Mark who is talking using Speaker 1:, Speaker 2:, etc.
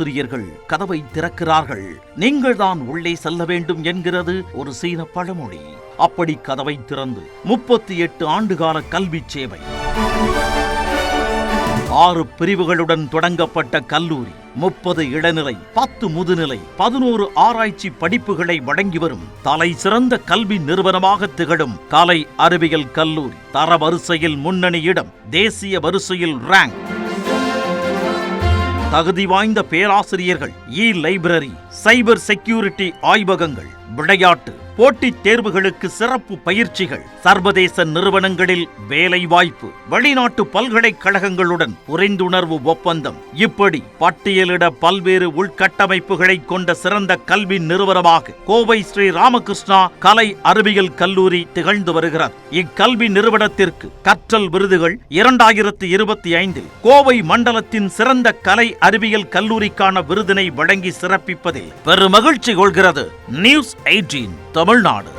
Speaker 1: பேராசிரியர்கள் கதவை திறக்கிறார்கள். நீங்கள் தான் உள்ளே செல்ல வேண்டும் என்கிறது ஒரு சீன பழமொழி. அப்படி கதவை திறந்து 38 ஆண்டுகால கல்வி சேவை, 6 பிரிவுகளுடன் தொடங்கப்பட்ட கல்லூரி, 30 இளநிலை, 10 முதுநிலை, 11 ஆராய்ச்சி படிப்புகளை வழங்கி வரும் தலை சிறந்த கல்வி நிறுவனமாக திகழும் கலை அறிவியல் கல்லூரி. தர வரிசையில் முன்னணி இடம், தேசிய வரிசையில் ரேங்க், தகுதி வாய்ந்த பேராசிரியர்கள், லைப்ரரி, சைபர் செக்யூரிட்டி ஆய்வகங்கள், விளையாட்டு, போட்டித் தேர்வுகளுக்கு சிறப்பு பயிற்சிகள், சர்வதேச நிறுவனங்களில் வேலை வாய்ப்பு, வெளிநாட்டு பல்கலைக்கழகங்களுடன் புரிந்துணர்வு ஒப்பந்தம், இப்படி பட்டியலிட பல்வேறு உள்கட்டமைப்புகளை கொண்ட சிறந்த கல்வி நிறுவனமாக கோவை ஸ்ரீ ராமகிருஷ்ணா கலை அறிவியல் கல்லூரி திகழ்ந்து வருகிறது. இக்கல்வி நிறுவனத்திற்கு கற்றல் விருதுகள் 2025 கோவை மண்டலத்தின் சிறந்த கலை அறிவியல் கல்லூரிக்கான விருதினை வழங்கி சிறப்பிப்பதில் பெருமகிழ்ச்சி கொள்கிறது நியூஸ் 18 தமிழ்நாடு.